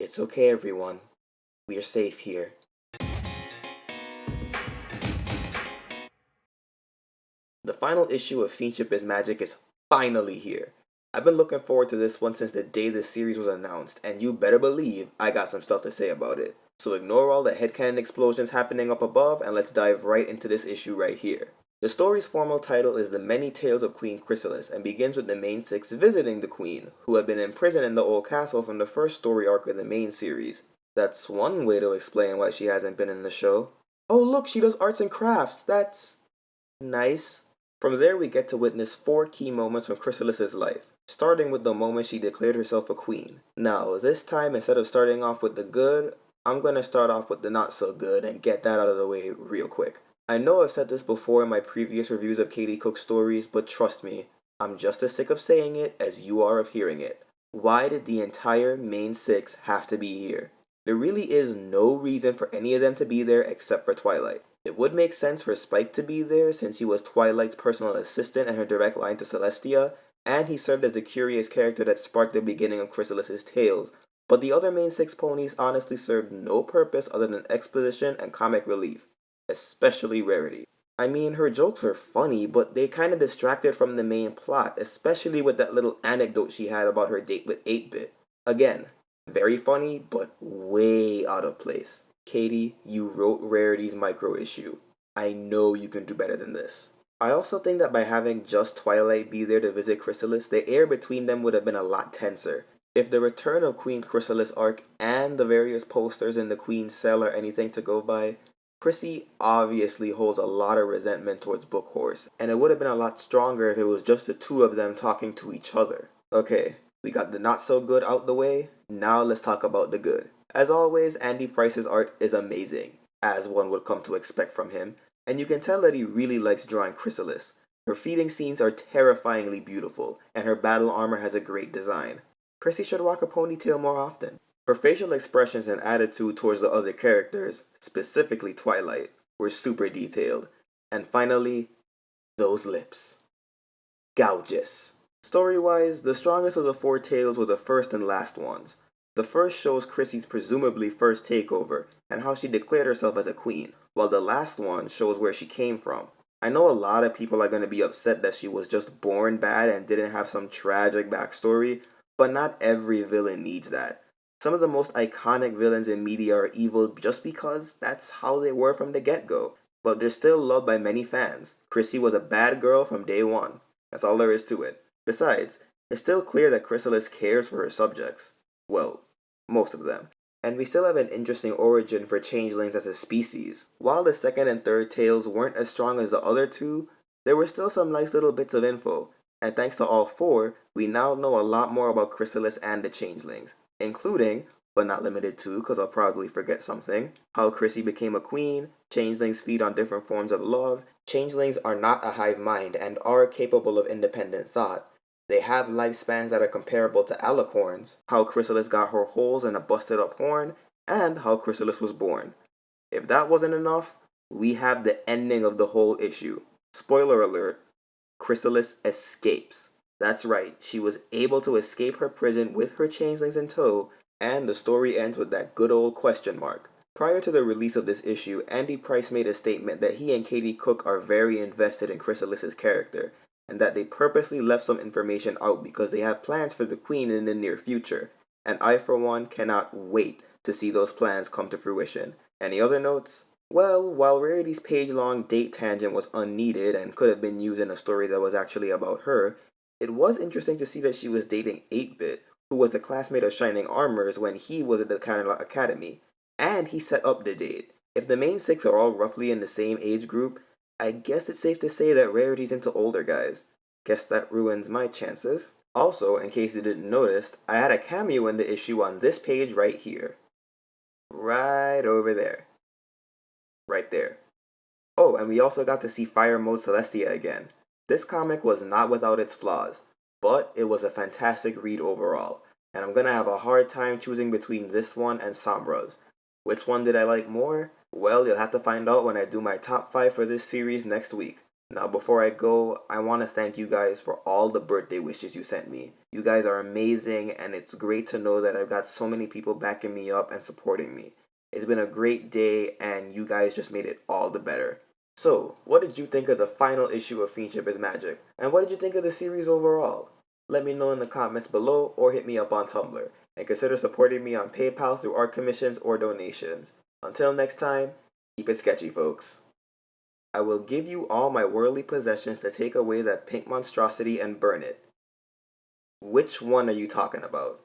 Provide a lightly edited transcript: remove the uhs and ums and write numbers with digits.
It's okay, everyone. We are safe here. The final issue of FIENDship is Magic is finally here. I've been looking forward to this one since the day this series was announced, and you better believe I got some stuff to say about it. So ignore all the headcanon explosions happening up above and let's dive right into this issue right here. The story's formal title is The Many Tales of Queen Chrysalis and begins with the main six visiting the queen, who had been imprisoned in the old castle from the first story arc of the main series. That's one way to explain why she hasn't been in the show. Oh look, she does arts and crafts. That's nice. From there, we get to witness 4 key moments from Chrysalis's life, starting with the moment she declared herself a queen. Now, this time, instead of starting off with the good, I'm gonna start off with the not so good and get that out of the way real quick. I know I've said this before in my previous reviews of Katie Cook's stories, but trust me, I'm just as sick of saying it as you are of hearing it. Why did the entire main six have to be here? There really is no reason for any of them to be there except for Twilight. It would make sense for Spike to be there since he was Twilight's personal assistant and her direct line to Celestia, and he served as the curious character that sparked the beginning of Chrysalis's tales. But the other main six ponies honestly served no purpose other than exposition and comic relief, especially Rarity. I mean, her jokes were funny, but they kind of distracted from the main plot, especially with that little anecdote she had about her date with 8-Bit. Again, very funny, but way out of place. Katie, you wrote Rarity's micro issue. I know you can do better than this. I also think that by having just Twilight be there to visit Chrysalis, the air between them would have been a lot tenser. If the return of Queen Chrysalis arc and the various posters in the Queen's cell are anything to go by, Chrissy obviously holds a lot of resentment towards Bookhorse, and it would have been a lot stronger if it was just the two of them talking to each other. Okay, we got the not so good out the way, now let's talk about the good. As always, Andy Price's art is amazing, as one would come to expect from him, and you can tell that he really likes drawing Chrysalis. Her feeding scenes are terrifyingly beautiful, and her battle armor has a great design. Chrissy should rock a ponytail more often. Her facial expressions and attitude towards the other characters, specifically Twilight, were super detailed. And finally, those lips. Gorgeous. Story-wise, the strongest of the 4 tales were the first and last ones. The first shows Chrissy's presumably first takeover, and how she declared herself as a queen, while the last one shows where she came from. I know a lot of people are going to be upset that she was just born bad and didn't have some tragic backstory, but not every villain needs that. Some of the most iconic villains in media are evil just because that's how they were from the get-go, but they're still loved by many fans. Chrissy was a bad girl from day one. That's all there is to it. Besides, it's still clear that Chrysalis cares for her subjects. Well, most of them. And we still have an interesting origin for changelings as a species. While the second and third tales weren't as strong as the other two, there were still some nice little bits of info, and thanks to all 4, we now know a lot more about Chrysalis and the changelings, including, but not limited to, because I'll probably forget something, how Chrissy became a queen, changelings feed on different forms of love, changelings are not a hive mind and are capable of independent thought, they have lifespans that are comparable to alicorns, how Chrysalis got her holes in a busted up horn, and how Chrysalis was born. If that wasn't enough, we have the ending of the whole issue. Spoiler alert, Chrysalis escapes. That's right, she was able to escape her prison with her changelings in tow, and the story ends with that good old question mark. Prior to the release of this issue, Andy Price made a statement that he and Katie Cook are very invested in Chrysalis's character, and that they purposely left some information out because they have plans for the Queen in the near future, and I for one cannot wait to see those plans come to fruition. Any other notes? Well, while Rarity's page-long date tangent was unneeded and could have been used in a story that was actually about her, it was interesting to see that she was dating 8-Bit, who was a classmate of Shining Armor's when he was at the Canada Academy, and he set up the date. If the main 6 are all roughly in the same age group, I guess it's safe to say that Rarity's into older guys. Guess that ruins my chances. Also, in case you didn't notice, I had a cameo in the issue on this page right here. Right over there. Right there. Oh, and we also got to see Fire Mode Celestia again. This comic was not without its flaws, but it was a fantastic read overall, and I'm gonna have a hard time choosing between this one and Sombra's. Which one did I like more? Well, you'll have to find out when I do my top 5 for this series next week. Now, before I go, I want to thank you guys for all the birthday wishes you sent me. You guys are amazing, and it's great to know that I've got so many people backing me up and supporting me. It's been a great day, and you guys just made it all the better. So, what did you think of the final issue of Fiendship is Magic? And what did you think of the series overall? Let me know in the comments below or hit me up on Tumblr. And consider supporting me on PayPal through art commissions or donations. Until next time, keep it sketchy, folks. I will give you all my worldly possessions to take away that pink monstrosity and burn it. Which one are you talking about?